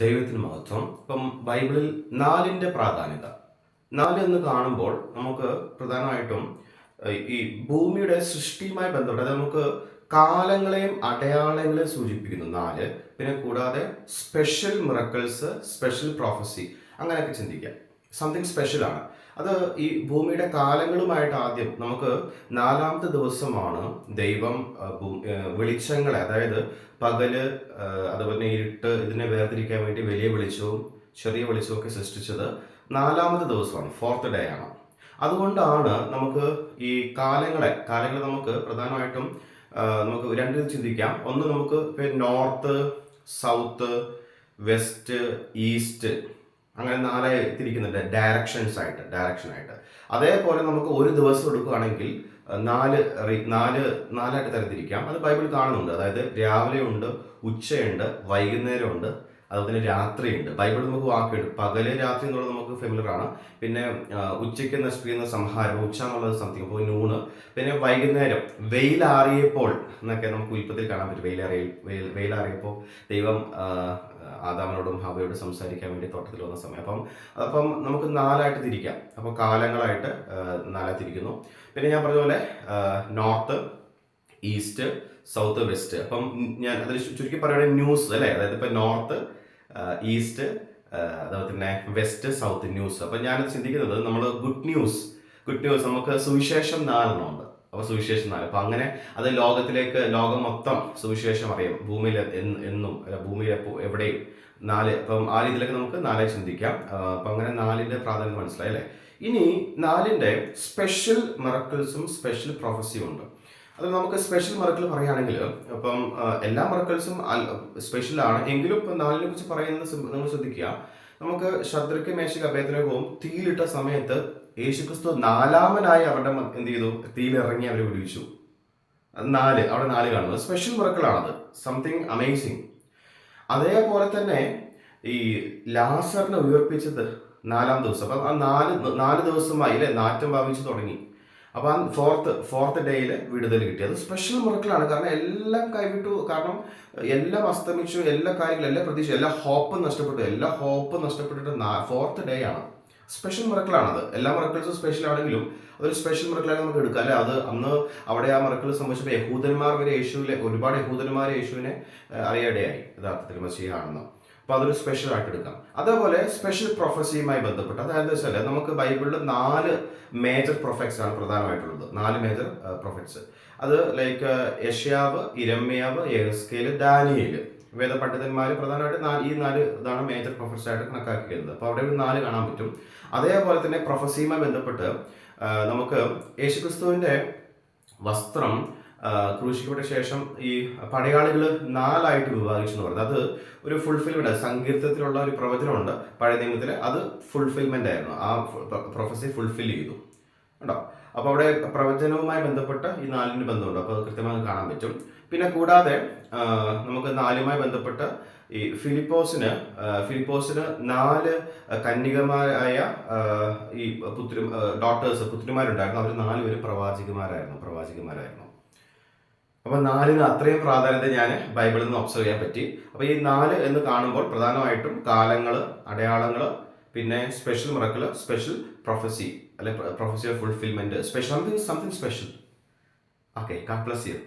ദൈവത്തിന് മഹത്വം. ഇപ്പം ബൈബിളിൽ നാലിൻ്റെ പ്രാധാന്യത. നാല് എന്ന് കാണുമ്പോൾ നമുക്ക് പ്രധാനമായിട്ടും ഈ ഭൂമിയുടെ സൃഷ്ടിയുമായി ബന്ധപ്പെട്ട് അതായത് നമുക്ക് കാലങ്ങളെയും അടയാളങ്ങളെയും സൂചിപ്പിക്കുന്നു നാല്. പിന്നെ കൂടാതെ സ്പെഷ്യൽ മിറക്കിൾസ്, സ്പെഷ്യൽ പ്രോഫസി, അങ്ങനെയൊക്കെ ചിന്തിക്കാം. സംതിങ് സ്പെഷ്യലാണ്. അത് ഈ ഭൂമിയുടെ കാലങ്ങളുമായിട്ട് ആദ്യം നമുക്ക് നാലാമത്തെ ദിവസമാണ് ദൈവം വെളിച്ചങ്ങളെ, അതായത് പകല്, അതുപോലെ ഇരുട്ട്, ഇതിനെ വേർതിരിക്കാൻ വേണ്ടി വലിയ വെളിച്ചവും ചെറിയ വെളിച്ചവും ഒക്കെ സൃഷ്ടിച്ചത് നാലാമത്തെ ദിവസമാണ്, ഫോർത്ത് ഡേ ആണ്. അതുകൊണ്ടാണ് നമുക്ക് ഈ കാലങ്ങളെ നമുക്ക് പ്രധാനമായിട്ടും നമുക്ക് രണ്ട് ചിന്തിക്കാം. ഒന്ന്, നമുക്ക് നോർത്ത്, സൗത്ത്, വെസ്റ്റ്, ഈസ്റ്റ്, അങ്ങനെ നാലായി തിരിക്കുന്നുണ്ട് ഡയറക്ഷനായിട്ട്. അതേപോലെ നമുക്ക് ഒരു ദിവസം എടുക്കുകയാണെങ്കിൽ നാലായിട്ട് തരംതിരിക്കാം. അത് ബൈബിൾ കാണുന്നുണ്ട്. അതായത് രാവിലെ ഉണ്ട്, ഉച്ചയുണ്ട്, വൈകുന്നേരമുണ്ട്, അതുപോലെ തന്നെ രാത്രിയുണ്ട്. ബൈബിൾ നമുക്ക് വാക്കുണ്ട്. പകല് രാത്രി എന്നുള്ളത് നമുക്ക് ഫെമിലർ ആണ്. പിന്നെ ഉച്ചയ്ക്ക് നശിപ്പിക്കുന്ന സംഹാരം, ഉച്ച എന്നുള്ളത് സംതിങ്, അപ്പോൾ നൂണ്. പിന്നെ വൈകുന്നേരം വെയിലാറിയപ്പോൾ എന്നൊക്കെ നമുക്ക് ഉൽപ്പത്തിൽ കാണാൻ പറ്റും. വെയിലാറിയപ്പോൾ ദൈവം ആദാമിനോടും ഹവ്വയോടും സംസാരിക്കാൻ വേണ്ടി തോട്ടത്തിൽ വന്ന സമയം. അപ്പം നമുക്ക് നാലായിട്ട് തിരിക്കാം. അപ്പോൾ കാലങ്ങളായിട്ട് നാലായി തിരിക്കുന്നു. പിന്നെ ഞാൻ പറഞ്ഞ പോലെ നോർത്ത്, ഈസ്റ്റ്, സൗത്ത്, വെസ്റ്റ്. അപ്പം ഞാൻ അതിൽ ചുരുക്കി പറയുകയാണെങ്കിൽ ന്യൂസ് അല്ലേ, അതായത് ഇപ്പം നോർത്ത്, ഈസ്റ്റ്, അതുപോലെ തന്നെ വെസ്റ്റ്, സൗത്ത്, ന്യൂസ്. അപ്പം ഞാനത് ചിന്തിക്കുന്നത് നമ്മൾ ഗുഡ് ന്യൂസ് നമുക്ക് സുവിശേഷം 4 ഉണ്ട്. അപ്പോൾ സുവിശേഷം 4. അപ്പം അങ്ങനെ അത് ലോകം മൊത്തം സുവിശേഷം അറിയാം. ഭൂമിയിൽ എന്നും ഭൂമിയിൽ എവിടെയും 4. അപ്പം ആ രീതിയിലൊക്കെ നമുക്ക് 4 ചിന്തിക്കാം. അപ്പം അങ്ങനെ 4ന്റെ പ്രാധാന്യം മനസ്സിലായി അല്ലേ. ഇനി 4ന്റെ സ്പെഷ്യൽ മിറക്കിൾസും സ്പെഷ്യൽ പ്രൊഫസിയും ഉണ്ട്. അത് നമുക്ക് സ്പെഷ്യൽ മിറക്കിൾ പറയുകയാണെങ്കിൽ ഇപ്പം എല്ലാ മിറക്കിൾസും സ്പെഷ്യലാണ്. എങ്കിലും ഇപ്പം 4നെ കുറിച്ച് പറയുന്നത് നിങ്ങൾ ശ്രദ്ധിക്കുക. നമുക്ക് ശദ്രക്ക്, മേശക്ക്, അബേദ്നെഗോവും തീയിലിട്ട സമയത്ത് യേശുക്രിസ്തു 4ാമനായി അവരുടെ എന്ത് ചെയ്തു? തീയിലിറങ്ങി അവരെ വിടുവിച്ചു. അത് 4 അവിടെ 4 കാണുന്നത് സ്പെഷ്യൽ മിറക്കിളാണത്. Something amazing. അതേപോലെ തന്നെ ഈ ലാസറിനെ ഉയർപ്പിച്ചത് 4ാം ദിവസം. അപ്പം ആ 4 ദിവസമായി അല്ലേ നാറ്റം ഭാവിച്ചു തുടങ്ങി. അപ്പം ആ ഫോർത്ത് ഡേയിൽ വിടുതൽ കിട്ടി. അത് സ്പെഷ്യൽ മിറക്കിളാണ്. കാരണം എല്ലാം കൈവിട്ടു. കാരണം എല്ലാം അസ്തമിച്ചു, എല്ലാ കാര്യങ്ങളും, എല്ലാ പ്രതീക്ഷ, എല്ലാ ഹോപ്പും നഷ്ടപ്പെട്ടിട്ട് ഫോർത്ത് ഡേ ആണ്. സ്പെഷ്യൽ മിറക്കിളാണത്. എല്ലാ മിറക്കിൾസും സ്പെഷ്യൽ ആണെങ്കിലും അതൊരു സ്പെഷ്യൽ മിറക്കിളായി നമുക്ക് എടുക്കാം അല്ലേ. അത് അന്ന് അവിടെ ആ മിറക്കിൾ സംഭവിച്ചപ്പോൾ ഒരുപാട് യഹൂദന്മാർ യേശുവിനെ അറിയാതെയായി യഥാർത്ഥത്തിൽ മസീഹാണെന്ന്. അപ്പോൾ അതൊരു സ്പെഷ്യൽ ആയിട്ട് എടുക്കാം. അതേപോലെ സ്പെഷ്യൽ പ്രൊഫസിയുമായി ബന്ധപ്പെട്ട്, അതായത് വെച്ചാൽ നമുക്ക് ബൈബിളിൽ 4 മേജർ പ്രൊഫറ്റ്സ് ആണ് പ്രധാനമായിട്ടുള്ളത്. 4 മേജർ പ്രൊഫറ്റ്സ്. അത് ലൈക്ക് യെശയ്യാവ്, യിരെമ്യാവ്, യെഹെസ്കേൽ, ദാനിയേൽ. വേദപണ്ഡിതന്മാർ പ്രധാനമായിട്ട് ഈ 4 ഇതാണ് മേജർ പ്രൊഫറ്റ്സ് ആയിട്ട് കണക്കാക്കിയിരുന്നത്. അപ്പോൾ അവിടെ 4 കാണാൻ പറ്റും. അതേപോലെ തന്നെ പ്രൊഫസിയുമായി ബന്ധപ്പെട്ട് നമുക്ക് യേശുക്രിസ്തുവിൻ്റെ വസ്ത്രം ക്രൂശിക്കപ്പെട്ട ശേഷം ഈ പടയാളികൾ 4ആയിട്ട് വിഭാഗിച്ചു എന്ന് പറയുന്നത് അത് ഒരു ഫുൾഫിൽമെന്റ്. സങ്കീർത്തനത്തിലുള്ള ഒരു പ്രവചനമുണ്ട് പഴയ നിയമത്തിൽ. അത് ഫുൾഫിൽമെന്റ് ആയിരുന്നു. ആ പ്രൊഫസി ഫുൾഫിൽ ചെയ്തു കേട്ടോ. അപ്പോൾ അവിടെ പ്രവചനവുമായി ബന്ധപ്പെട്ട് ഈ 4ന് ബന്ധമുണ്ട്. അപ്പോൾ അത് കൃത്യമായി കാണാൻ പറ്റും. പിന്നെ കൂടാതെ നമുക്ക് 4മായി ബന്ധപ്പെട്ട് ഈ ഫിലിപ്പോസിന് 4 കന്യകമാരായ ഈ പുത്രിമാരുണ്ടായിരുന്നു. അവർ 4 പേര് പ്രവാചികമാരായിരുന്നു. അപ്പോൾ 4ന് അത്രയും പ്രാധാന്യത ഞാൻ ബൈബിളിൽ നിന്ന് ഒബ്സർവ് ചെയ്യാൻ പറ്റി. അപ്പോൾ ഈ 4 എന്ന് കാണുമ്പോൾ പ്രധാനമായിട്ടും കാലങ്ങൾ, അടയാളങ്ങൾ, പിന്നെ സ്പെഷ്യൽ മിറക്കിൾ, സ്പെഷ്യൽ പ്രൊഫസി അല്ലെ prophecy of fulfilment, something special. Okay, God bless you.